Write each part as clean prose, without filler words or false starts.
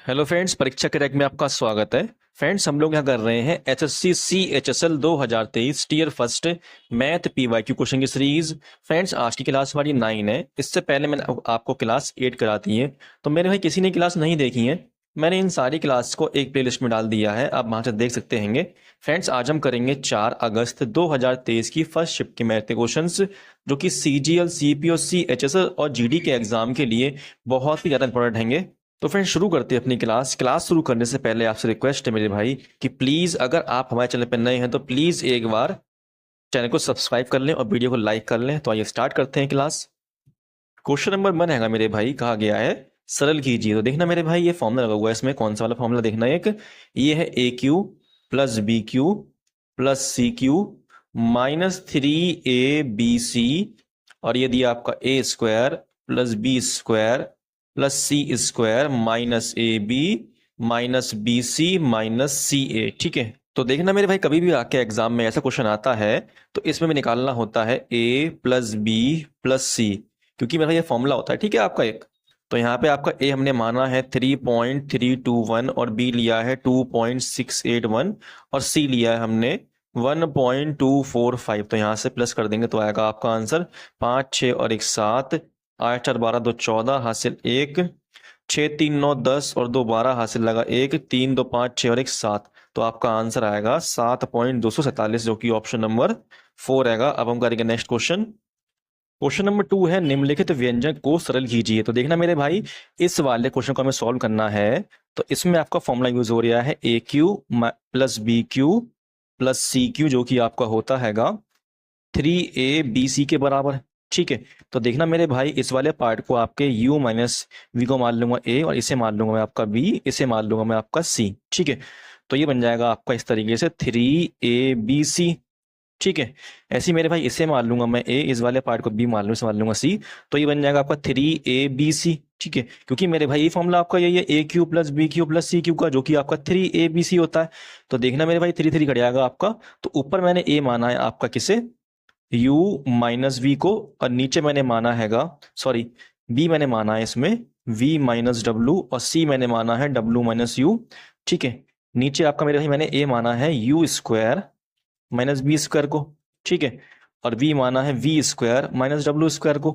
Hello friends, परीक्षा crack में आपका स्वागत है। फ्रेंड्स, हम लोग यहाँ कर रहे हैं HSC CHSL 2023 tier first math PYQ question की सीरीज। फ्रेंड्स, आज की क्लास हमारी 9 है। इससे पहले मैंने आपको क्लास 8 करा दी है, तो मेरे भाई किसी ने क्लास नहीं देखी है, मैंने इन सारी क्लास को एक प्लेलिस्ट में डाल दिया है, आप वहाँ से देख सकते हैं। फ्रेंड्स, आज हम करेंगे 4 अगस्त 2023 की फर्स्ट शिफ्ट के मैथ के क्वेश्चंस, जो कि CGL, CPO, CHSL और GD के एग्जाम के लिए बहुत ही ज़्यादा इंपॉर्टेंट हैंगे। तो फ्रेंड्स, शुरू करते हैं अपनी क्लास शुरू करने से पहले आपसे रिक्वेस्ट है मेरे भाई कि प्लीज़ अगर आप हमारे चैनल पर नए हैं तो प्लीज़ एक बार चैनल को सब्सक्राइब कर लें और वीडियो को लाइक कर लें। तो आइए स्टार्ट करते हैं क्लास। क्वेश्चन नंबर 1 है मेरे भाई, कहा गया है सरल कीजिए। तो देखना मेरे भाई, ये फॉर्मूला लगा हुआ है, इसमें कौन सा वाला फॉर्मूला देखना है। एक ये है AQ plus BQ plus CQ minus 3ABC, और ये दिया आपका A² plus B² plus C² minus AB minus BC minus CA। ठीक है, तो देखना मेरे भाई, कभी भी आके एग्जाम में ऐसा क्वेश्चन आता है तो इसमें भी निकालना होता है A plus B plus C, क्योंकि मेरा ये फॉर्मूला होता है। ठीक है आपका एक, तो यहाँ पे आपका A हमने माना है 3.321 और B लिया है 2.681 और C लिया है हमने 1.245। तो यहाँ से प्लस कर देंगे तो आएगा आपका आंसर 5, 6 और 1 7, 8, 4, 12, 2 14, हासिल 1, 6, 3, 9, 10 और 2 12, हासिल लगा 1, 3, 2, 5, 6 और 1 7। तो आपका आंसर आएगा 7.247, जो कि ऑप्शन नंबर 4 रहेगा। अब हम करेंगे नेक्स्ट क्वेश्चन। क्वेश्चन नंबर 2 है निम्नलिखित व्यंजक को सरल कीजिए। तो देखना मेरे भाई, इस वाले क्वेश्चन को हमें सॉल्व करना है, तो इसमें आपका फॉर्मूला यूज हो रहा है AQ plus BQ plus CQ, जो कि आपका होता हैगा 3ABC के बराबर। ठीक है, तो देखना मेरे भाई, इस वाले पार्ट को आपके U माइनस V को मान लूंगा A, और इसे मान लूंगा मैं आपका B, इसे मान लूंगा मैं आपका C। ठीक है, तो ये बन जाएगा आपका इस तरीके से 3ABC। ठीक है, ऐसे ही मेरे भाई इसे मान लूंगा मैं A, इस वाले पार्ट को B मान लूंगा, इसे मान लूंगा C, तो ये बन जाएगा आपका 3ABC। ठीक है, क्योंकि मेरे भाई ये फॉर्मूला आपका यही है AQ plus BQ plus CQ का, जो कि आपका 3ABC होता है। तो देखना मेरे भाई 3 3 कट जाएगा आपका, तो ऊपर मैंने A माना है आपका किसे, U माइनस V को, और नीचे मैंने माना हैगा, सॉरी, B मैंने माना है इसमें V माइनस W, और C मैंने माना है W माइनस U। ठीक है, नीचे आपका मेरे भाई मैंने A माना है U² माइनस B² को। ठीक है, और V माना है V² माइनस W² को,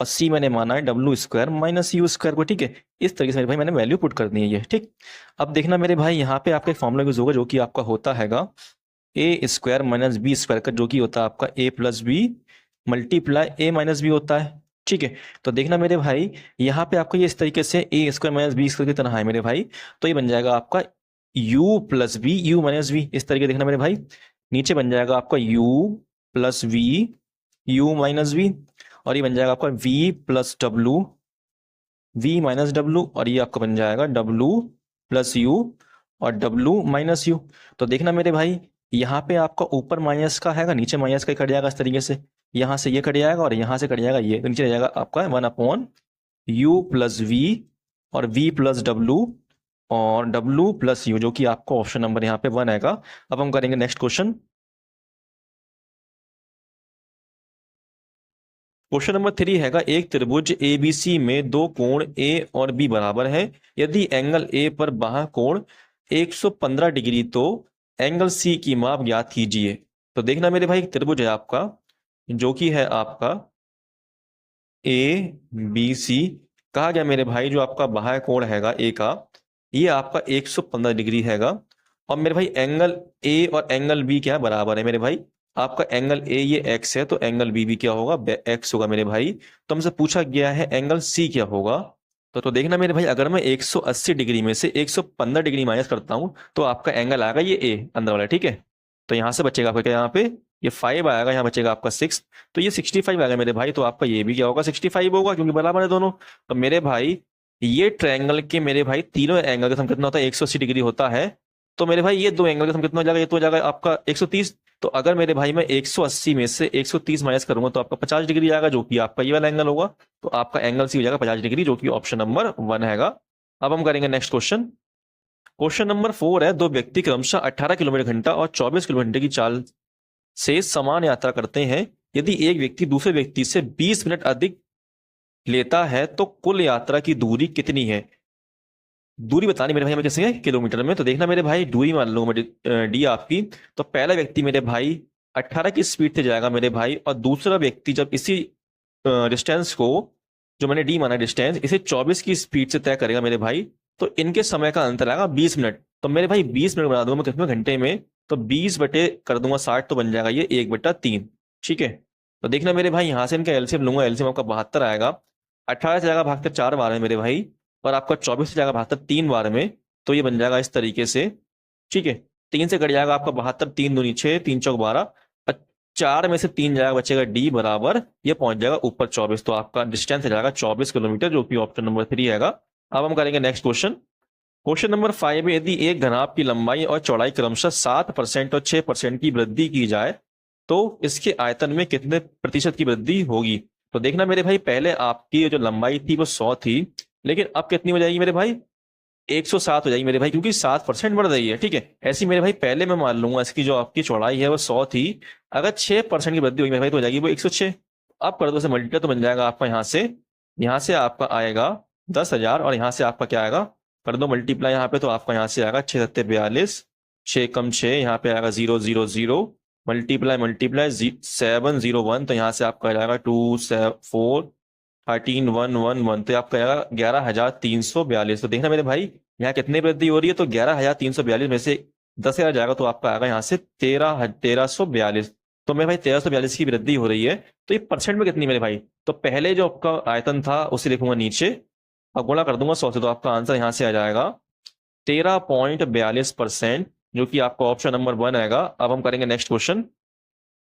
और C मैंने माना है W² माइनस U² को। ठीक है, इस तरीके से मेरे भाई मैंने वैल्यू पुट कर दी है ये। ठीक, अब देखना मेरे भाई, यहाँ पे आपका एक फॉर्मूला यूज होगा, जो कि आपका होता हैगा A² माइनस B² का, जो कि होता है आपका A plus B multiply A minus B होता है। ठीक है, तो देखना मेरे भाई, यहाँ पे आपका ये इस तरीके से A² माइनस B² की तरह है मेरे भाई, तो ये बन जाएगा आपका U plus B U minus V, इस तरीके देखना मेरे भाई। नीचे बन जाएगा आपका U plus V U minus V, और ये बन जाएगा आपका V plus W V minus W, और ये आपका बन जाएगा W प्लस U और W माइनस U। तो देखना मेरे भाई, यहाँ पे आपका ऊपर माइनस का हैगा, नीचे माइनस का कट जाएगा इस तरीके से, यहाँ से ये कट जाएगा और यहाँ से कट जाएगा ये, तो नीचे रह जाएगा आपका 1/U प्लस V और V प्लस W और W प्लस U, जो कि आपका ऑप्शन नंबर यहाँ पे 1 आएगा। अब हम करेंगे नेक्स्ट क्वेश्चन। क्वेश्चन नंबर 3 हैगा, एक त्रिभुज ABC में दो कोण A और B बराबर है। यदि एंगल A पर बाह्य कोण 115 डिग्री, तो एंगल C की माप ज्ञात कीजिए। तो देखना मेरे भाई, एक त्रिभुज है आपका, जो कि है आपका ABC। कहा गया मेरे भाई, जो आपका बाह्य कोण हैगा A का, ये आपका 115 डिग्री हैगा, और मेरे भाई एंगल A और एंगल B क्या है, बराबर है मेरे भाई। आपका एंगल A ये x है, तो एंगल B भी क्या होगा, x होगा मेरे भाई। तो हमसे पूछा गया है एंगल C क्या होगा। तो देखना मेरे भाई, अगर मैं 180 डिग्री में से 115 डिग्री माइनस करता हूं, तो आपका एंगल आएगा ये A अंदर वाला। ठीक है, तो यहां से बचेगा आपका क्या, यहाँ पे ये 5 आएगा, यहाँ बचेगा आपका 6, तो ये 65 आएगा मेरे भाई। तो आपका ये भी क्या होगा, 65 होगा, क्योंकि बराबर है दोनों। तो मेरे भाई, ये ट्रायंगल के मेरे भाई तीनों एंगल का सम कितना होता है, 180 डिग्री होता है। तो मेरे भाई ये दो एंगल का सम कितना हो जाएगा, ये तो हो जाएगा आपका 130। तो अगर मेरे भाई मैं 180 में से 130 माइनस करूंगा, तो आपका 50 डिग्री आएगा, जो कि आपका ये वाला एंगल होगा। तो आपका एंगल सी हो जाएगा 50 डिग्री, जो कि ऑप्शन नंबर 1 हैगा। अब हम करेंगे नेक्स्ट क्वेश्चन। क्वेश्चन नंबर 4 है, दो व्यक्ति क्रमशः 18 किलोमीटर घंटा और 24 किलोमीटर की चाल से समान यात्रा करते हैं। यदि एक व्यक्ति दूसरे व्यक्ति से 20 मिनट अधिक लेता है, तो कुल यात्रा की दूरी कितनी है। दूरी बतानी मेरे भाई हमें कैसे है, किलोमीटर में। तो देखना मेरे भाई, दूरी मान लो मैं डी आपकी। तो पहला व्यक्ति मेरे भाई 18 की स्पीड से जाएगा मेरे भाई, और दूसरा व्यक्ति जब इसी डिस्टेंस को, जो मैंने डी माना डिस्टेंस, इसे 24 की स्पीड से तय करेगा मेरे भाई, तो इनके समय का अंतर आएगा 20 मिनट। तो मेरे भाई 20 मिनट बना दूंगा मैं कितने घंटे में, तो 20 बटे कर दूंगा 60, तो बन जाएगा ये 1/3। ठीक है। तो देखना मेरे भाई, यहाँ से इनका एलसीएम लूंगा, एलसीएम आपका 72 आएगा। 18 से जाएगा भागकर 4 बार में मेरे भाई, और आपका 24 से जाएगा 72 3 बार में, तो ये बन जाएगा इस तरीके से। ठीक है। 3 से कट जाएगा आपका 72, 3 दूनी 6, 3 चौक 12, 4 में से 3 जाएगा, बचेगा डी बराबर, ये पहुंच जाएगा ऊपर 24। तो आपका डिस्टेंस हो जाएगा 24 किलोमीटर, जो कि ऑप्शन नंबर 3 आएगा। अब हम करेंगे नेक्स्ट क्वेश्चन। क्वेश्चन नंबर 5 में, यदि एक घनाभ की लंबाई और चौड़ाई क्रमशः 7% और 6% की वृद्धि की जाए तो इसके आयतन में कितने प्रतिशत की वृद्धि होगी। तो देखना मेरे भाई, पहले आपकी जो लंबाई थी वो 100 थी, लेकिन अब कितनी हो जाएगी मेरे भाई, 107 हो जाएगी मेरे भाई, क्योंकि 7% बढ़ रही है। ठीक है। ऐसी मेरे भाई पहले मैं मान लूंगा इसकी जो आपकी चौड़ाई है वो 100 थी, अगर 6% की वृद्धि होगी मेरे भाई तो हो जाएगी वो 106। अब कर दो से मल्टीप्लाई, तो बन जाएगा आपका यहाँ से आपका आएगा 10,000, और यहाँ से आपका क्या आएगा, कर दो मल्टीप्लाई यहाँ पे, तो आपका यहाँ से आएगा 6 सत्ते 42, 6 कम 6, यहाँ पे आएगा 000, मल्टीप्लाई मल्टीप्लाई 701, तो यहाँ से आपका आ जाएगा 2 4 13,111, तो आपका आएगा 11,342। तो देखना मेरे भाई, यहाँ कितनी वृद्धि हो रही है, तो 11,342 में से 10,000 जाएगा, तो आपका आएगा यहाँ से 13,42। तो मेरे भाई 1342 की वृद्धि हो रही है, तो ये परसेंट में कितनी मेरे भाई, तो पहले जो आपका आयतन था उसे लिखूंगा नीचे, और गुणा कर दूंगा 100 से, तो आपका आंसर यहाँ से आ जाएगा 13.42%, जो कि आपका ऑप्शन नंबर 1 आएगा। अब हम करेंगे नेक्स्ट क्वेश्चन।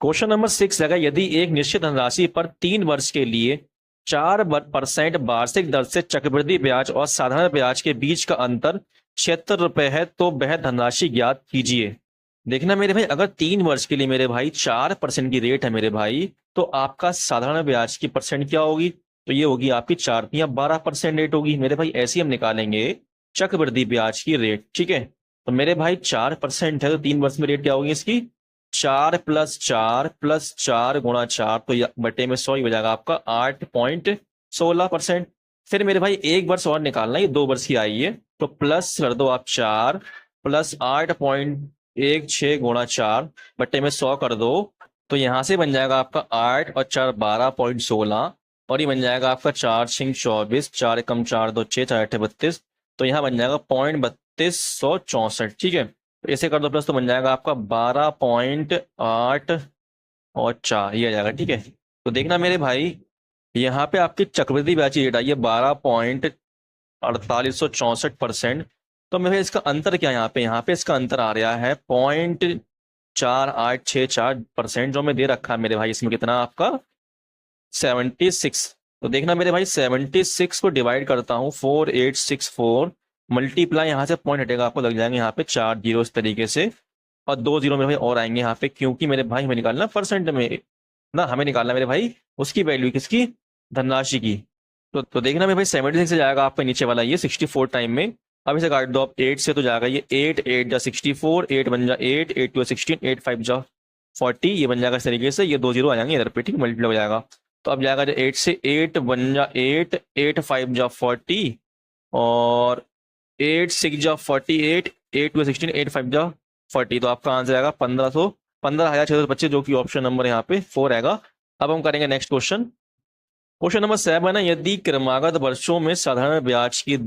क्वेश्चन नंबर 6 है, यदि एक निश्चित धनराशि पर 3 वर्ष के लिए 4% वार्षिक दर से चक्रवृद्धि ब्याज और साधारण ब्याज के बीच का अंतर 76 रुपए है, तो वह धनराशि ज्ञात कीजिए। देखना मेरे भाई, अगर 3 वर्ष के लिए मेरे भाई 4% की रेट है मेरे भाई, तो आपका साधारण ब्याज की परसेंट क्या होगी, तो ये होगी आपकी 4 या 12% रेट होगी मेरे भाई। ऐसे ही हम निकालेंगे चक्रवृद्धि ब्याज की रेट। ठीक है। तो मेरे भाई 4% है, तो 3 वर्ष में रेट क्या होगी इसकी, 4+4+4 गुणा 4, तो बटे में 100 ही हो जाएगा आपका 8.16%। फिर मेरे भाई एक वर्ष और निकालना, ये 2 वर्ष की आई है, तो प्लस कर दो आप 4 प्लस 8.16 गुणा 4 बटे में 100 कर दो, तो यहां से बन जाएगा आपका 8 और 4 12.16, और ये बन जाएगा आपका 4 6 24, 4 कम 4 2 6, 4 8 32, तो यहाँ बन जाएगा 0.3264। ठीक है। तो ऐसे कर दो प्लस, तो बन जाएगा आपका 12.8 और 4, ये आ जाएगा। ठीक है। तो देखना मेरे भाई, यहाँ पे आपकी चक्रवृद्धि ब्याज की रेट आई है 12.4864%। तो मेरे भाई इसका अंतर क्या है यहाँ पे इसका अंतर आ रहा है 0.4864%, जो मैं दे रखा है मेरे भाई, इसमें कितना आपका 76। तो देखना मेरे भाई, 76 को डिवाइड करता हूँ 4864, मल्टीप्लाई यहाँ से पॉइंट हटेगा, आपको लग जाएंगे यहाँ पे 4 जीरो इस तरीके से, और 2 जीरो मेरे भाई और आएंगे यहाँ पे, क्योंकि मेरे भाई हमें निकालना परसेंट में ना, हमें निकालना मेरे भाई उसकी वैल्यू किसकी, धनराशि की। तो देखना मेरे भाई 76 से जाएगा आपका नीचे वाला ये 64 टाइम में। अब इसे काट दो आप 8 से, तो जाएगा ये 8 8 जा 64, 8 बन जा 8, 8 2 16, 8 5 जा 40, ये बन जाएगा इस तरीके से, ये 2 जीरो आ जाएंगे इधर पे। ठीक, मल्टीप्लाई हो जाएगा। तो अब जाएगा जो 8 से 8 बन जा 8, 8 5 जा 40, और 8 6 जा 48, 8 2 16, 8 5 जा 40, तो आपका आंसर आएगा 15,625, जो कि ऑप्शन नंबर यहाँ पे 4 आएगा। अब हम करेंगे नेक्स्ट क्वेश्चन। क्वेश्चन नंबर 7 है, यदि क्रमागत वर्षों में साधारण ब्याज की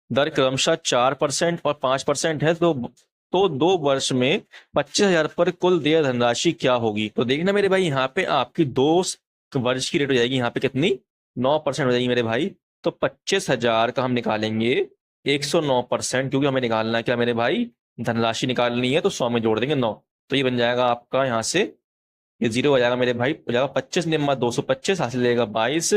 दर क्रमशः 4% और 5% है, तो 2 वर्ष में 25,000 पर कुल देय धनराशि क्या होगी। तो देखना मेरे भाई, यहाँ पे आपकी 2 वर्ष की रेट हो जाएगी, यहाँ पे कितनी 9% हो जाएगी मेरे भाई। तो 25,000 का हम निकालेंगे 109%, क्योंकि हमें निकालना है क्या मेरे भाई, धनराशि निकालनी है, तो 100 में जोड़ देंगे 9, तो ये बन जाएगा आपका यहाँ से, ये 0 हो जाएगा मेरे भाई, हो जाएगा 25 निम्मा 225, हासिल रहेगा 22,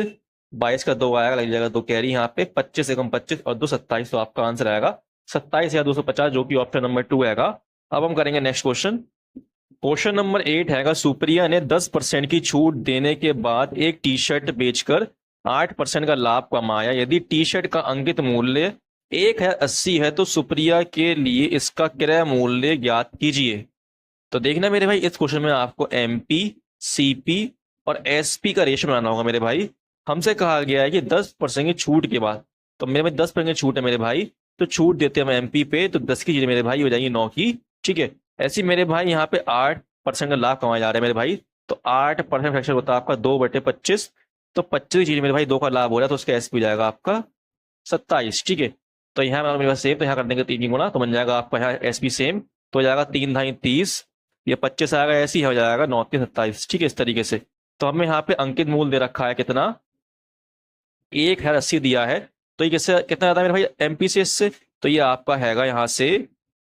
22 का 2 आएगा, लग जाएगा 2 कैरी यहाँ पे, 25 एकम 25 और 2 27, तो आपका आंसर आएगा 27,250, जो कि ऑप्शन नंबर 2 आएगा। अब हम करेंगे नेक्स्ट क्वेश्चन। क्वेश्चन नंबर 8 हैगा, सुप्रिया ने 10% की छूट देने के बाद एक टी शर्ट बेचकर 8% का लाभ कमाया। यदि टी शर्ट का अंकित मूल्य 1,80 है, तो सुप्रिया के लिए इसका क्रय मूल्य ज्ञात कीजिए। तो देखना मेरे भाई, इस क्वेश्चन में आपको एमपी, सीपी और एसपी का रेशो बनाना होगा मेरे भाई। हमसे कहा गया है कि 10% की छूट के बाद, तो मेरे में 10% की छूट है मेरे भाई, तो छूट देते हैं हम एमपी पे, तो 10 की चीज मेरे भाई हो जाएगी 9 की। ठीक है, ऐसे मेरे भाई यहाँ पे 8% का लाभ कमाया जा रहा है मेरे भाई। तो 8% फ्रैक्शन होता है आपका 2/25। तो 25 की चीज मेरे भाई 2 का लाभ हो रहा है, तो उसका एसपी हो जाएगा आपका 27। ठीक है, तो यहाँ मेरे पास सेम, तो यहाँ कर देंगे 3 की गुणा, तो बन जाएगा आपका यहाँ एसपी सेम। तो हो जाएगा 3 धाई 30, ये 25 आएगा, ऐसे ही हो जाएगा 9 3 27। ठीक है, इस तरीके से। तो हमें यहाँ पे अंकित मूल दे रखा है कितना, 1080 दिया है। तो ये किससे कितना ज्यादा है मेरे भाई, एमपी से इससे। तो ये आपका हैगा यहाँ से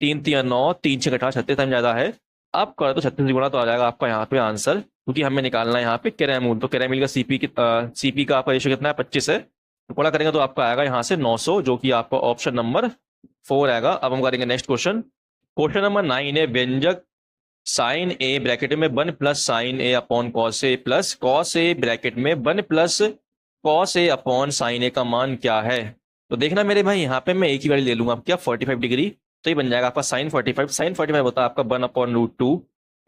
3 3 9, 3 6 18 36 टाइम ज्यादा है। अब कर तो 36 गुणा, तो आ जाएगा आपका यहाँ पे आंसर, क्योंकि हमें निकालना है यहाँ पे कैरामूल। तो कैरामूल का सीपी का आपका रेशियो कितना है, 25 है। तो गुणा करेंगे तो आपका आएगा यहाँ से 900, जो कि आपका ऑप्शन नंबर 4 आएगा। अब हम करेंगे नेक्स्ट क्वेश्चन। क्वेश्चन नंबर 9 है, व्यंजक साइन ए ब्रैकेट में 1 plus sign A upon cos A plus cos A bracket में 1 plus cos A upon sine ए का मान क्या है। तो देखना मेरे भाई, यहाँ पे मैं एक ही वैल्यू ले लूंगा, क्या 45 डिग्री। तो ये बन जाएगा आपका साइन 45। साइन 45 होता है आपका 1/√2।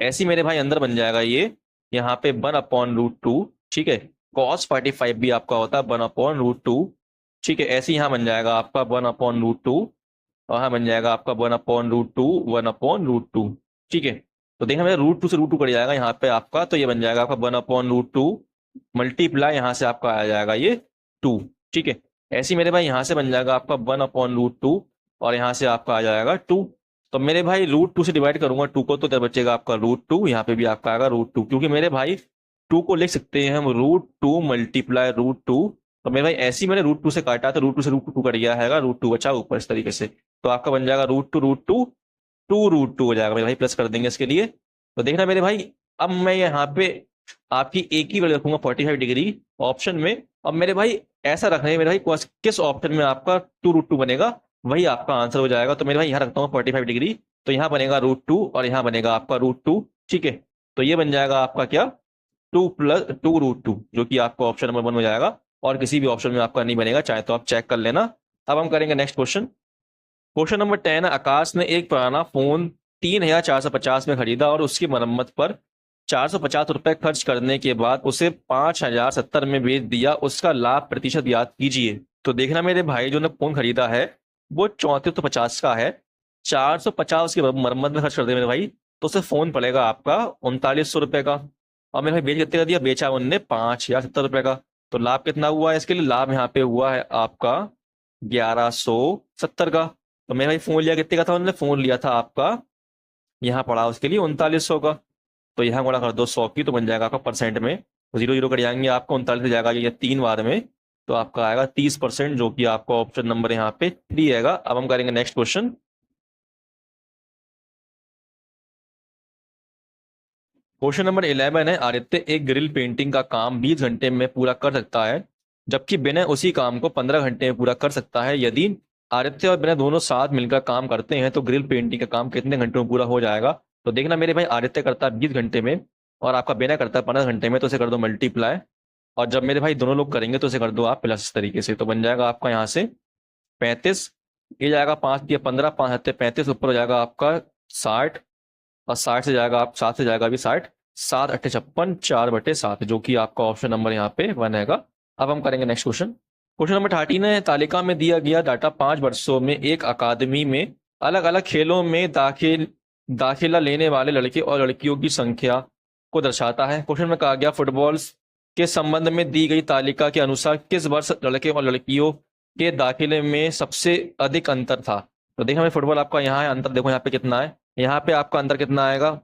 ऐसे ही मेरे भाई अंदर बन जाएगा ये यहाँ पे 1/√2। ठीक है, कॉस 45 भी आपका होता है 1/√2। ठीक है, ऐसे ही यहाँ बन जाएगा आपका 1/√2, और यहाँ बन जाएगा आपका 1/√2 1/√2। ठीक है, तो देखना मेरा √2 से √2 कट जाएगा यहाँ पे आपका, तो ये बन जाएगा आपका 1/√2 मल्टीप्लाई यहाँ से आपका आ जाएगा ये 2। ठीक है, ऐसे ही मेरे भाई यहाँ से बन जाएगा आपका 1/√2, और यहाँ से आपका आ जाएगा 2। तो मेरे भाई √2 से डिवाइड करूंगा 2 को, तो क्या बचेगा आपका √2, यहाँ पे भी आपका आएगा √2, क्योंकि मेरे भाई 2 को लिख सकते हैं हम √2 मल्टीप्लाई √2। तो मेरे भाई ऐसे ही मैंने √2 से काटा, तो √2 से √2 कट गया है, √2 बचा ऊपर इस तरीके से। तो आपका बन जाएगा √2 2√2 हो जाएगा मेरे भाई, प्लस कर देंगे इसके लिए। तो देखना मेरे भाई, अब मैं यहाँ पे आपकी एक ही वैल्यू रखूंगा 45 डिग्री ऑप्शन में। अब मेरे भाई ऐसा रखना है मेरे भाई, किस ऑप्शन में आपका 2√2 बनेगा, वही आपका आंसर हो जाएगा। तो मेरे भाई यहाँ रखता हूँ 45 डिग्री, तो यहाँ बनेगा √2 और यहाँ बनेगा आपका √2। ठीक है, तो ये बन जाएगा आपका क्या, 2 + 2√2, जो कि आपका ऑप्शन नंबर 1 हो जाएगा, और किसी भी ऑप्शन में आपका नहीं बनेगा, चाहे तो आप चेक कर लेना। अब हम करेंगे नेक्स्ट क्वेश्चन। क्वेश्चन नंबर 10, आकाश ने एक पुराना फोन 3,450 में खरीदा और उसकी मरम्मत पर 450 रुपए खर्च करने के बाद उसे 5,070 में बेच दिया, उसका लाभ प्रतिशत याद कीजिए। तो देखना मेरे भाई, जो ने फोन खरीदा है वो 3450 का है, 450 की मरम्मत में खर्च कर दे मेरे भाई, तो उसे फोन पड़ेगा आपका 3900 रुपए का। और मेरे भाई बेच कितने का दिया, बेचा उनने 5,070 रुपए का। तो लाभ कितना हुआ है इसके लिए, लाभ यहाँ पे हुआ है आपका 1170 का। तो मेरे भाई फोन लिया कितने का था उन्होंने, फोन लिया था आपका, यहाँ पड़ा उसके लिए 3900 का। तो यहाँ गुणा कर दो 100 की, तो बन जाएगा आपका परसेंट में, तो 0 0 कट जाएंगे, आपको 39 जाएगा ये 3 बार में, तो आपका आएगा 30%, जो कि आपका ऑप्शन नंबर यहाँ पे 3 आएगा। अब हम करेंगे नेक्स्ट क्वेश्चन। क्वेश्चन नंबर 11 है, आदित्य एक ग्रिल पेंटिंग का काम 20 घंटे में पूरा कर सकता है, जबकि विनय उसी काम को 15 घंटे में पूरा कर सकता है। यदि आदित्य और विनय दोनों साथ मिलकर काम करते हैं तो ग्रिल पेंटिंग का काम कितने घंटों में पूरा हो जाएगा। तो देखना मेरे भाई, आदित्य करता है 20 घंटे में और आपका विनय करता है 15 घंटे में, तो इसे कर दो मल्टीप्लाई, और जब मेरे भाई दोनों लोग करेंगे तो इसे कर दो आप प्लस इस तरीके से। तो बन जाएगा आपका यहाँ से 35, ये जाएगा 5 दिया 15, 5 हत्ते 35, ऊपर हो जाएगा आपका 60, और 60 से जाएगा आप 7 से जाएगा अभी 60, 7 8 56, 4/7, जो कि आपका ऑप्शन नंबर यहाँ पे 1 आएगा। अब हम करेंगे नेक्स्ट क्वेश्चन। क्वेश्चन नंबर 13 है, तालिका में दिया गया डाटा 5 वर्षों में एक अकादमी में अलग अलग खेलों में दाखिला लेने वाले लड़के और लड़कियों की संख्या को दर्शाता है। क्वेश्चन में कहा गया, फुटबॉल के संबंध में दी गई तालिका के अनुसार किस वर्ष लड़के और लड़कियों के दाखिले में सबसे अधिक अंतर था। तो देखना फुटबॉल आपका यहाँ है, अंतर देखो यहाँ पे कितना है, यहाँ पे आपका अंतर कितना आएगा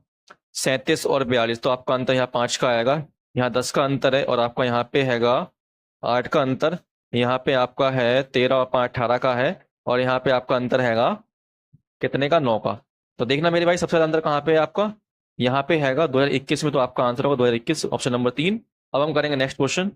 37 और 42, तो आपका अंतर यहाँ 5 का आएगा, यहाँ 10 का अंतर है, और आपका यहाँ पे हैगा 8 का अंतर, यहाँ पे आपका है 13 और 5 18 का है, और यहाँ पे आपका अंतर हैगा कितने का 9 का। तो देखना मेरे भाई सबसे ज्यादा अंतर कहाँ पे है आपका, यहाँ पे हैगा 2021 में, तो आपका आंसर होगा 2021 ऑप्शन नंबर 3। अब हम करेंगे नेक्स्ट क्वेश्चन।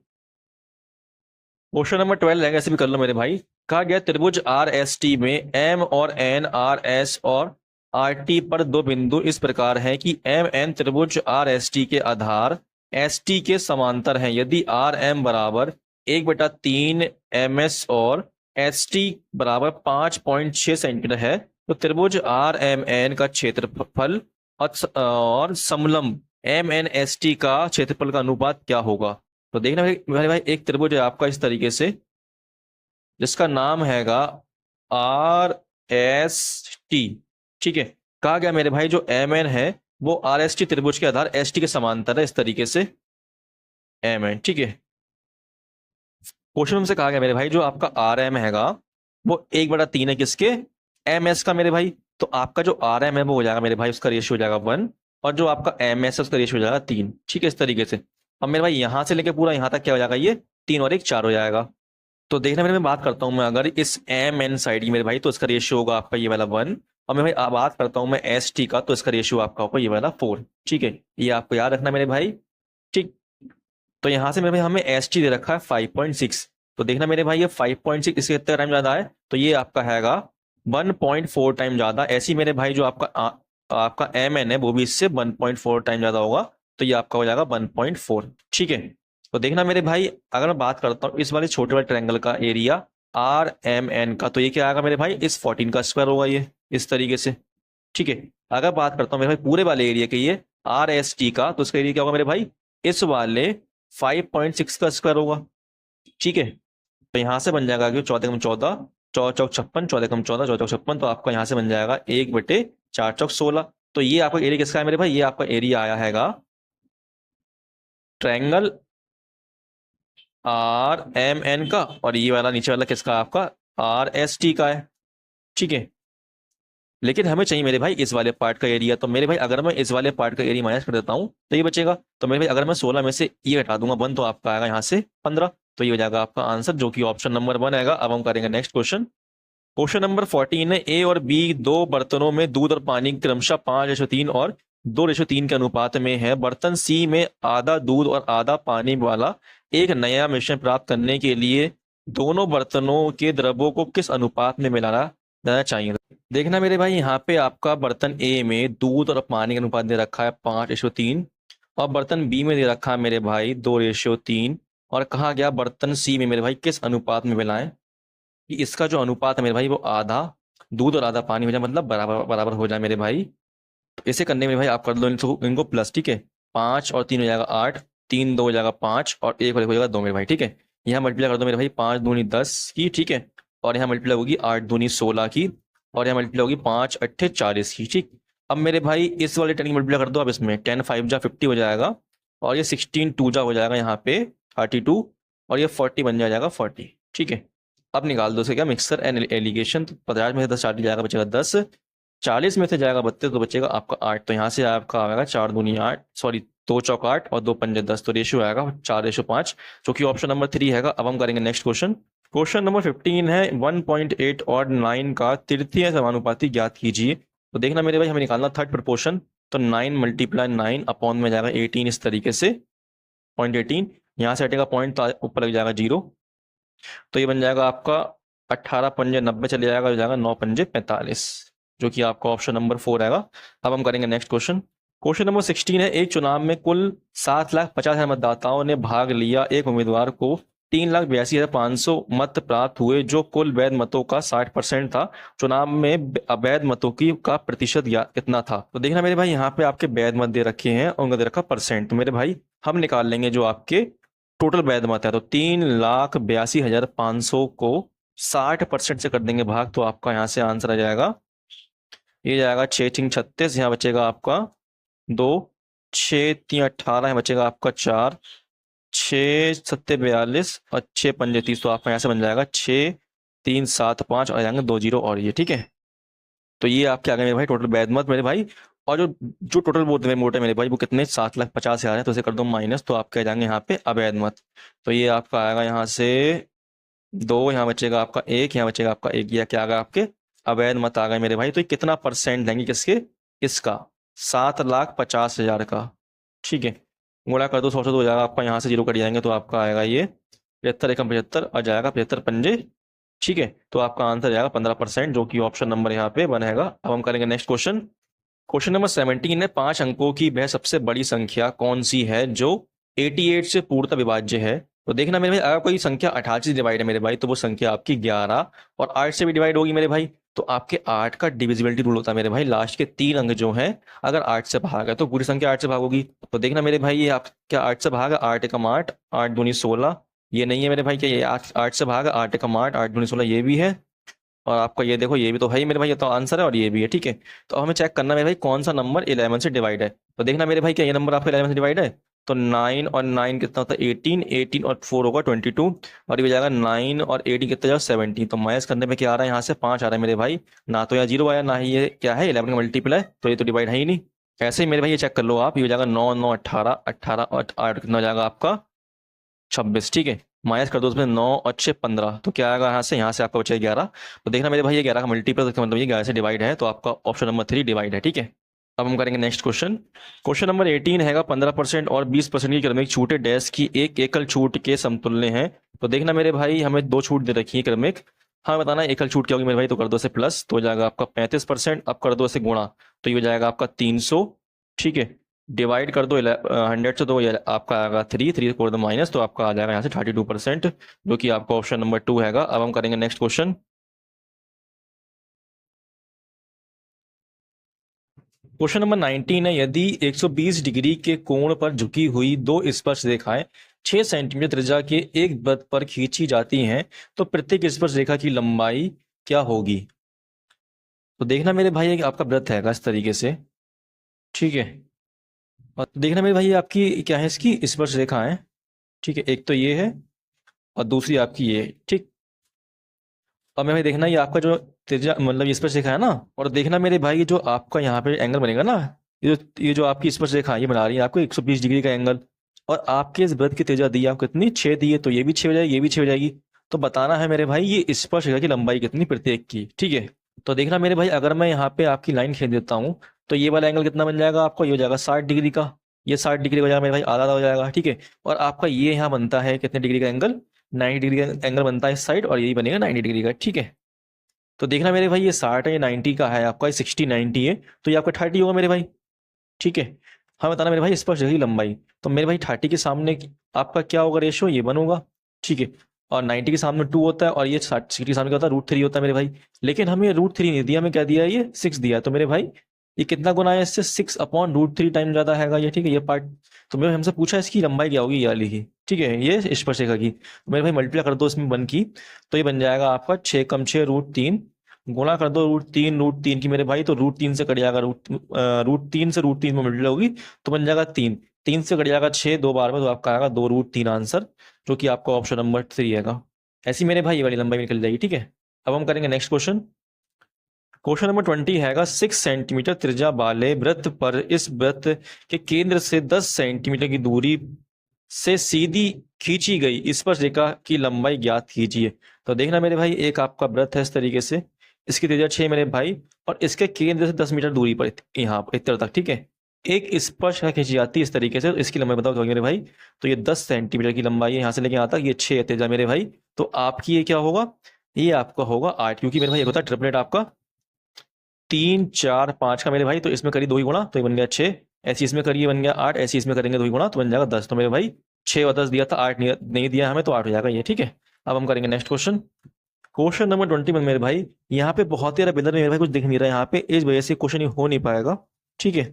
क्वेश्चन नंबर 12 रहेगा, ऐसे भी कर लो मेरे भाई। कहा गया, त्रिभुज आर एस टी में एम और एन आर एस और आर टी पर दो बिंदु इस प्रकार हैं कि एम एन त्रिभुज आर एस टी के आधार एस टी के समांतर हैं। यदि आर एम बराबर 1/3 एम एस और एस टी बराबर 5.6 सेंटीमीटर है, तो त्रिभुज आर एम एन का क्षेत्रफल और समलंब एम एन एस टी का क्षेत्रफल का अनुपात क्या होगा। तो देखना मेरे भाई, एक त्रिभुज है आपका इस तरीके से, जिसका नाम हैगा RST, ठीक है। कहा गया मेरे भाई जो MN है वो RST त्रिभुज के आधार ST के समांतर है, इस तरीके से MN, ठीक है। क्वेश्चन हमसे कहा गया मेरे भाई जो आपका RM हैगा वो 1/3 है किसके, MS का मेरे भाई। तो आपका जो RM है वो हो जाएगा मेरे भाई, उसका रेशियो हो जाएगा 1, और जो आपका MS है उसका रेशियो हो जाएगा 3, ठीक है, इस तरीके से। अब मेरे भाई यहां से लेके पूरा यहां तक क्या हो जाएगा, ये 3 और 1 4 हो जाएगा। तो देखना मेरे, मैं बात करता हूँ मैं अगर इस MN साइड की मेरे भाई, तो इसका रेशियो होगा आपका ये वाला 1, और मैं भाई बात करता हूँ मैं ST का, तो इसका रेशियो आपका होगा ये वाला 4, ठीक है। ये आपको याद रखना मेरे भाई, ठीक। तो यहां से मेरे भाई हमें ST दे रखा है 5.6, तो देखना मेरे भाई ये 5.6 इससे कितना टाइम ज्यादा है, तो ये आपका हैगा 1.4 टाइम ज्यादा। ऐसी मेरे भाई जो आपका MN है वो भी इससे 1.4 टाइम ज्यादा होगा, तो ये आपका हो जाएगा 1.4, ठीक है। तो देखना मेरे भाई अगर मैं बात करता हूँ इस वाले छोटे वाले ट्रायंगल का एरिया RMN का, तो ये क्या आएगा मेरे भाई, इस 14 का स्क्वायर होगा ये, इस तरीके से, ठीक है। अगर बात करता हूँ मेरे भाई पूरे वाले एरिया के ये RST का, तो इसका एरिया क्या होगा मेरे भाई, इस वाले 5.6 का स्क्वायर होगा, ठीक है। तो यहां से बन जाएगा कि 14×14 14×4 = 56, 14×14 14×56, तो आपका यहां से बन जाएगा 1/4×4 = 16। तो ये आपका एरिया किसका है मेरे भाई, ये आपका एरिया आया हैगा ट्रायंगल RMN का, और ये वाला नीचे वाला किसका, आपका RST का है, ठीक है। लेकिन हमें चाहिए मेरे भाई इस वाले पार्ट का एरिया, तो मेरे भाई अगर मैं इस वाले पार्ट का एरिया माइनस कर देता हूं तो ये बचेगा। तो मेरे भाई अगर मैं 16 में से ये हटा दूंगा 1, तो आपका आएगा यहाँ से 15, तो ये हो जाएगा आपका आंसर, जो कि ऑप्शन नंबर 1 आएगा। अब हम करेंगे नेक्स्ट क्वेश्चन। क्वेश्चन नंबर 14 है, A और B दो बर्तनों में दूध और पानी क्रमशः 5:3 और 2:3 के अनुपात में है। बर्तन C में आधा दूध और आधा पानी वाला एक नया मिश्रण प्राप्त करने के लिए दोनों बर्तनों के द्रव्यों को किस अनुपात में मिलाना जाना चाहिए। देखना मेरे भाई यहाँ पे आपका बर्तन A में दूध और पानी का अनुपात दे रखा है 5:3, और बर्तन B में दे रखा है मेरे भाई 2:3, और कहा गया बर्तन C में मेरे भाई किस अनुपात में मिलाएं, कि इसका जो अनुपात है मेरे भाई वो आधा दूध और आधा पानी हो जाए, मतलब बराबर बराबर हो जाए मेरे भाई। तो इसे करने में भाई आप कर दो इनको प्लस, ठीक है। 5 और 3 हो जाएगा 8, 3 2 हो जाएगा 5, और 1 हो जाएगा 2 मेरे भाई, ठीक है। यहाँ मल्टीप्लाई कर दो मेरे भाई, 5 दूनी 10 की, ठीक है, और यहाँ मल्टीप्लाई होगी 8 दूनी 16 की, और यहाँ मल्टीप्लाई होगी 5 8 40 की, ठीक। अब मेरे भाई इस वाले 10 की मल्टीप्लाई कर दो, अब इसमें 10 5 जा 50 हो जाएगा, और ये 16 2 जा हो जाएगा यहाँ पे 32, और ये 40 बन जाएगा 40, ठीक है। अब निकाल दो इसे क्या, मिक्सर एंड एलिगेशन। तो 50 में से 10 चार्ट जाएगा, बचेगा 10, 40 में से जाएगा 32, तो बचेगा आपका 8। तो यहाँ से आपका आएगा 4 दूनी 8, सॉरी 2 चौक 8 और 2 पंजे 10, तो रेशियो आएगा 4:5, जो कि ऑप्शन नंबर 3 हैगा। अब हम करेंगे नेक्स्ट क्वेश्चन। क्वेश्चन नंबर 15 है, 1.8 और 9 का तृतीय समानुपाती ज्ञात कीजिए। तो देखना मेरे भाई हमें निकालना थर्ड प्रपोर्शन, तो 9 × 9 अपॉन में जाएगा 18, इस तरीके से 0.18, यहाँ से हटेगा पॉइंट तो ऊपर लग जाएगा 0, तो ये बन जाएगा आपका 18 पंजे 90 चले जाएगा, हो जाएगा 9 पंजे 45, जो कि आपका ऑप्शन नंबर 4 आएगा। अब हम करेंगे नेक्स्ट क्वेश्चन। क्वेश्चन नंबर 16 है, एक चुनाव में कुल 7,50,000 मतदाताओं ने भाग लिया। एक उम्मीदवार को 3,82,500 मत प्राप्त हुए, जो कुल वैध मतों का 60% था। चुनाव में अवैध मतों की का प्रतिशत कितना था। तो देखना मेरे भाई यहाँ पे आपके वैध मत दे रखे हैं और उनका दे रखा परसेंट। तो मेरे भाई हम निकाल लेंगे जो आपके टोटल वैध मत है, तो 3,82,500 को 60% से कर देंगे भाग, तो आपका यहाँ से आंसर आ जाएगा, ये जाएगा 6×3 = 36, यहाँ बचेगा आपका 2, 6×3 = 18, यहाँ बचेगा आपका 4, 6×7 = 42 और 6×5 = 30, तो आपका यहाँ से बन जाएगा 6,3,7,5 और जाएंगे 2 0 और ये, ठीक है। तो ये आपके आ गए मेरे भाई टोटल वैध मत मेरे भाई, और जो जो टोटल वोट है मेरे भाई वो कितने 7,50,000 है, तो इसे कर दो माइनस, तो आपके आ जाएंगे यहाँ पे अवैध मत। तो ये आपका आएगा यहाँ से 2, यहाँ बचेगा आपका 1, यहाँ बचेगा आपका 1, यह क्या आ गया आपके अवैध मत आ गए मेरे भाई। तो ये कितना परसेंट लेंगे किसके, इसका 7,50,000 का, ठीक है। गुणा कर दो 100 से, तो हो जाएगा आपका यहाँ से 0 कट जाएंगे, तो आपका आएगा ये 75 एकम 75 और जाएगा 75 पंजे, ठीक है। तो आपका आंसर जाएगा 15%, जो कि ऑप्शन नंबर यहाँ पे बनेगा। अब हम करेंगे नेक्स्ट क्वेश्चन। क्वेश्चन नंबर 17 है, 5 अंकों की वह सबसे बड़ी संख्या कौन सी है जो 88 से पूर्णतः विभाज्य है। तो देखना मेरे भाई अगर कोई संख्या 88 से डिवाइड है मेरे भाई, तो वो संख्या आपकी 11 और 8 से भी डिवाइड होगी मेरे भाई। तो आपके 8 का डिविजिबिलिटी रूल होता है मेरे भाई, लास्ट के 3 अंक जो हैं अगर 8 से भाग है तो पूरी संख्या 8 से भाग होगी। तो देखना मेरे भाई ये आप क्या 8 से भाग है, 8 एकम 8, 8 दूनी 16, ये नहीं है मेरे भाई, क्या ये 8 से भाग है, 8 एकम 8, 8 दूनी 16 ये भी है, और आपका ये देखो, ये भी तो है ही मेरे भाई, ये तो आंसर है और ये भी है, ठीक है। तो हमें चेक करना मेरे भाई कौन सा नंबर 11 से डिवाइड है। तो देखना मेरे भाई, क्या ये नंबर आपका 11 से डिवाइड है? तो 9 और 9 कितना होता है? 18, 18 और 4 होगा 22, और ये हो जाएगा 9 और 18 कितना जाएगा? 17। तो माइनस करने पे क्या आ रहा है? यहाँ से 5 आ रहा है मेरे भाई। ना तो यहाँ जीरो आया, ना ही ये क्या है 11 का मल्टीपल है, तो ये तो डिवाइड है ही नहीं। ऐसे ही मेरे भाई ये चेक कर लो आप, ये हो जाएगा 9 9 18, 18 और 8 कितना हो जाएगा आपका? 26, ठीक है। माइनस कर दो उसमें 9 और 6 15, तो क्या आएगा यहाँ से आपका बचेगा 11। तो देखना मेरे भाई, ये 11 का मल्टीपल, इसका मतलब ये 11 से डिवाइड है, तो आपका ऑप्शन नंबर 3 डिवाइड है, ठीक है। अब हम करेंगे नेक्स्ट क्वेश्चन। क्वेश्चन नंबर 18 हैगा 15% और 20% की क्रमिक छूटें डैश की एक एकल छूट के समतुल्य हैं। तो देखना मेरे भाई, हमें दो छूट दे रखी है क्रमिक, हमें बताना है एकल छूट क्या होगी मेरे भाई। तो कर दो इसे प्लस, तो हो जाएगा आपका 35%। अब कर दो इसे गुणा, तो ये हो जाएगा आपका 300, ठीक है। डिवाइड कर दो 100 से, तो ये आपका आएगा 3 3 कर दो माइनस, तो आपका आ जाएगा यहाँ से 32%, जो कि आपका ऑप्शन नंबर 2 हैगा। अब हम करेंगे नेक्स्ट क्वेश्चन। क्वेश्चन नंबर 19 है, यदि 120 डिग्री के कोण पर झुकी हुई दो स्पर्श रेखाएं 6 सेंटीमीटर त्रिज्या के एक वृत्त पर खींची जाती हैं, तो प्रत्येक स्पर्श रेखा की लंबाई क्या होगी? तो देखना मेरे भाई, एक आपका वृत्त है इस तरीके से, ठीक है। और देखना मेरे भाई, आपकी क्या है इसकी स्पर्श रेखा है, ठीक है। एक तो ये है और दूसरी आपकी ये है, ठीक। और मेरे भाई देखना, ये आपका जो त्रिज्या मतलब ये स्पर्श रेखा है ना, और देखना मेरे भाई, ये जो आपका यहाँ पे एंगल बनेगा ना, ये जो आपकी स्पर्श रेखा है, ये बना रही है आपको 120 डिग्री का एंगल। और आपके इस वृत्त की त्रिज्या दी है आपको कितनी? 6 दी है, तो ये भी 6 हो जाएगी, ये भी 6 हो जाएगी। तो बताना है मेरे भाई, ये स्पर्श रेखा की लंबाई कितनी प्रत्येक की, ठीक है। तो देखना मेरे भाई, अगर मैं यहाँ पे आपकी लाइन खींच देता हूँ, तो ये वाला एंगल कितना बन जाएगा आपको? ये हो जाएगा 60 डिग्री का। ये 60 डिग्री हो जाएगा मेरे भाई, आधा आधा हो जाएगा, ठीक है। और आपका ये यहाँ बनता है कितने डिग्री का एंगल? 90 डिग्री का एंगल बनता है इस साइड, और यही बनेगा 90 डिग्री का, ठीक है। तो देखना मेरे भाई, ये 60 है, ये 90 का है आपका, ये 60 90 है, तो ये आपका 30 होगा मेरे भाई, ठीक है। हाँ बताना मेरे भाई, स्पर्श रेखा की लंबाई। तो मेरे भाई 30 के सामने आपका क्या होगा रेशियो? ये 1 होगा, ठीक है। और 90 के सामने 2 होता है, और ये 60 के सामने क्या होता है? √3 होता है मेरे भाई। लेकिन हमें √3 नहीं दिया, हमें क्या दिया है? ये 6 दिया है। तो मेरे भाई ये कितना गुना है इससे? 6/√3 टाइम ज्यादा हैगा ये, ठीक है, ये पार्ट। तो मेरे हमसे पूछा इसकी लंबाई क्या होगी, ये वाली की, ठीक है, ये स्पर्श रेखा की। तो मेरे भाई मल्टीप्लाई कर दो इसमें 1 की, तो ये बन जाएगा आपका 6 कम 6 √3, गुणा कर दो √3 की मेरे भाई, तो √3 से कट जाएगा √3 से √3 में मल्टीप्लाई होगी, तो बन जाएगा 3, 3 से कट जाएगा 6 दो बार में, तो आपका आएगा 2 √3 आंसर, जो कि आपका ऑप्शन नंबर 3 है। ऐसी मेरे भाई ये वाली लंबाई निकल जाएगी, ठीक है। अब हम करेंगे नेक्स्ट क्वेश्चन। क्वेश्चन नंबर 20 हैगा 6 सेंटीमीटर त्रिज्या वाले वृत्त पर इस वृत्त के केंद्र से 10 सेंटीमीटर की दूरी से सीधी खींची गई स्पर्श रेखा की लंबाई ज्ञात कीजिए। तो देखना मेरे भाई, एक आपका वृत्त है इस तरीके से, इसकी त्रिज्या 6 मेरे भाई, और इसके केंद्र से 10 मीटर दूरी पर यहाँ पर इतर तक, ठीक है, एक स्पर्श रेखा खींची जाती है इस तरीके से। तो इसकी लंबाई बताओ तो मेरे भाई। तो ये 10 सेंटीमीटर की लंबाई है यहाँ से लेके यहाँ तक, ये 6 है त्रिज्या मेरे भाई। तो आपकी ये क्या होगा? ये आपका होगा 8, क्योंकि मेरे भाई एक होता है ट्रिपलेट आपका 3 4 5 का मेरे भाई। तो इसमें करिए 2 ही गुणा, तो ये बन गया 6, ऐसी इसमें करिए बन गया 8, ऐसी इसमें करेंगे 2 ही गुणा, तो बन जाएगा 10। तो मेरे भाई 6 और 10 दिया था, 8 नहीं दिया हमें, तो 8 हो जाएगा ये, ठीक है। अब हम करेंगे नेक्स्ट क्वेश्चन। क्वेश्चन नंबर 21 मेरे भाई, यहाँ पे बहुत ही बिल्डर मेरे भाई कुछ दिख नहीं रहा है यहाँ पे, इस वजह से क्वेश्चन हो नहीं पाएगा, ठीक है।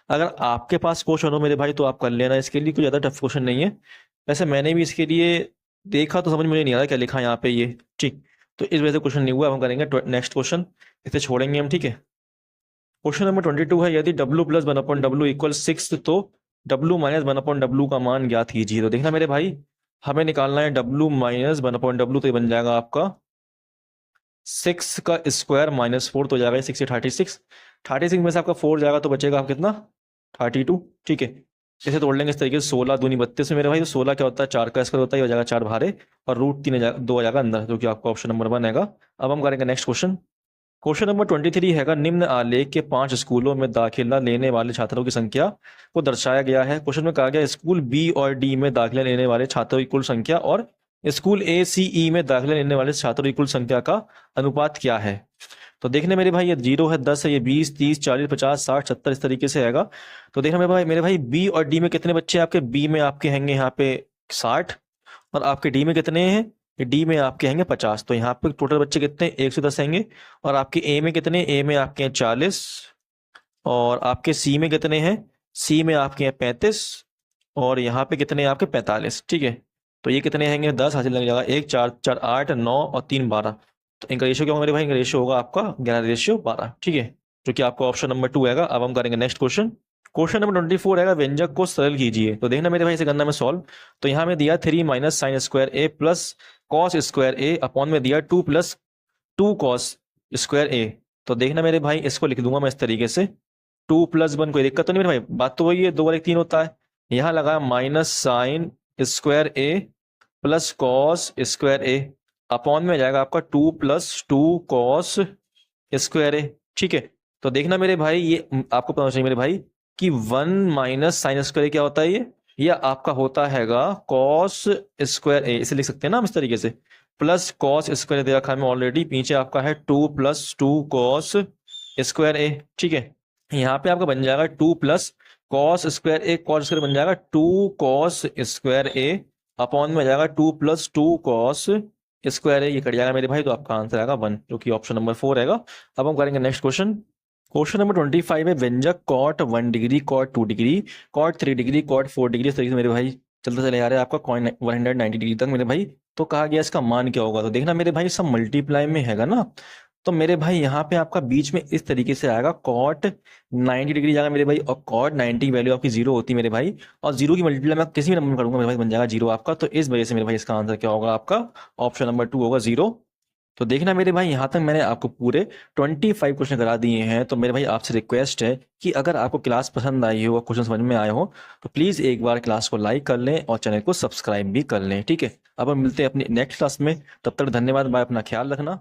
अगर आपके पास क्वेश्चन हो मेरे भाई तो आप कर लेना, इसके लिए कोई ज्यादा टफ क्वेश्चन नहीं है। वैसे मैंने भी इसके लिए देखा तो समझ मुझे नहीं आ रहा क्या लिखा है यहाँ पे ये, ठीक। तो इस वजह से क्वेश्चन नहीं हुआ। अब हम करेंगे नेक्स्ट क्वेश्चन, इसे छोड़ेंगे हम, ठीक है। क्वेश्चन नंबर 22 है, यदि W + 1/W = 6, तो W - 1/W का मान ज्ञात कीजिए। तो देखना मेरे भाई, हमें निकालना है W - 1/W, तो ये बन जाएगा आपका 6 का स्क्वायर -4, तो हो जाएगा 6 से 36, 36 में से आपका 4 जाएगा, तो बचेगा आप कितना? 32, ठीक है। इसे तोड़ लेंगे इस तरीके से, 16 दूनी 32 में मेरे भाई। तो 16 क्या होता है? 4 का स्क्वायर होता है, ये हो जाएगा 4 भारे, और √3 2 आ जाएगा अंदर, जो कि आपका ऑप्शन नंबर 1 हैगा। अब हम करेंगे नेक्स्ट क्वेश्चन। क्वेश्चन नंबर 23 हैगा, निम्न आलेख के 5 स्कूलों में दाखिला लेने वाले छात्रों की संख्या को दर्शाया गया है। क्वेश्चन में कहा गया स्कूल बी और डी में दाखिला लेने वाले छात्रों की कुल संख्या और स्कूल ए सी ई में दाखिला लेने वाले छात्रों की कुल संख्या का अनुपात क्या है। तो देखने मेरे भाई, ये 0 है, 10 है, ये 20 30 40 50 60 70 इस तरीके से आएगा। तो देखना मेरे भाई बी और डी में कितने बच्चे आपके? बी में आपके हैंगे यहाँ पे 60, और आपके डी में कितने हैं? डी में आपके हैंगे 50। तो यहाँ पे टोटल बच्चे कितने? 110 हैंगे। और आपके ए में कितने? ए में आपके हैं 40, और आपके सी में कितने हैं? सी में आपके हैं 35, और यहाँ पे कितने हैं आपके? 45, ठीक है। तो ये कितने हैंगे? 10 हासिल लग जाएगा, 1 4 4 8 9 और 3 12। तो इनका रेशियो क्या होगा मेरे भाई, इनका रेशियो होगा आपका 11:12, ठीक है, जो कि आपका ऑप्शन नंबर 2 आएगा। अब हम करेंगे नेक्स्ट क्वेश्चन। क्वेश्चन नंबर 24 रहेगा, व्यंजक को सरल कीजिए। तो देखना मेरे भाई इसे करना में सॉल्व। तो यहाँ में दिया 3 माइनस साइन स्क्वायर ए प्लस कॉस स्क्वायर ए अपॉन में दिया 2 प्लस 2 कॉस स्क्वायर ए। तो देखना मेरे भाई इसको लिख दूंगा मैं इस तरीके से, 2+1, कोई दिक्कत तो नहीं मेरे भाई, बात तो वही है, 2 और 1 3 होता है। यहाँ लगा माइनस साइन स्क्वायर ए प्लस कॉस स्क्वायर ए अपॉन में जाएगा आपका 2+2 कॉस स्क्वायर ए, ठीक है। तो देखना मेरे भाई ये आपको पता चाहिए मेरे भाई कि 1 माइनस साइन स्क्वायर क्या होता है, ये आपका होता हैगा कॉस स्क्वायर ए, इसे लिख सकते हैं ना हम इस तरीके से, प्लस कॉस स्क्वायर दे रखा है ऑलरेडी, पीछे आपका है 2+2 कॉस स्क्वायर ए, ठीक है। यहाँ पे आपका बन जाएगा 2+ कॉस स्क्वायर ए, कॉस स्क्वायर बन जाएगा 2 कॉस स्क्वायर ए अपॉन में जाएगा 2+2 कॉस स्क्वायर है, ये कट जाएगा मेरे भाई। तो आपका आंसर आएगा 1, जो कि ऑप्शन नंबर 4 रहेगा। अब हम करेंगे नेक्स्ट क्वेश्चन। क्वेश्चन नंबर 25 है, व्यंजक cot 1 degree, cot 2 degree, cot 3 degree, cot 4 degree, इस तरीके से मेरे भाई चलते चले आ रहे हैं आपका कॉइन 190 डिग्री तक मेरे भाई। तो कहा गया इसका मान क्या होगा। तो देखना मेरे भाई सब मल्टीप्लाई में हैगा ना, तो मेरे भाई यहाँ पे आपका बीच में इस तरीके से आएगा, कॉट 90 डिग्री जाएगा मेरे भाई, और कॉट 90 की वैल्यू आपकी 0 होती है मेरे भाई, और 0 की मल्टीप्लाई मैं किसी भी नंबर करूंगा मेरे भाई बन जाएगा 0 आपका। तो इस वजह से मेरे भाई इसका आंसर क्या होगा आपका, ऑप्शन नंबर 2 होगा 0। तो देखना मेरे भाई यहाँ तक मैंने आपको पूरे 25 क्वेश्चन करा दिए हैं। तो मेरे भाई आपसे रिक्वेस्ट है कि अगर आपको क्लास पसंद आई हो, क्वेश्चन समझ में आए हो, तो प्लीज़ एक बार क्लास को लाइक कर लें और चैनल को सब्सक्राइब भी कर लें, ठीक है। अब हम मिलते हैं अपनी नेक्स्ट क्लास में, तब तक धन्यवाद, बाय, अपना ख्याल रखना।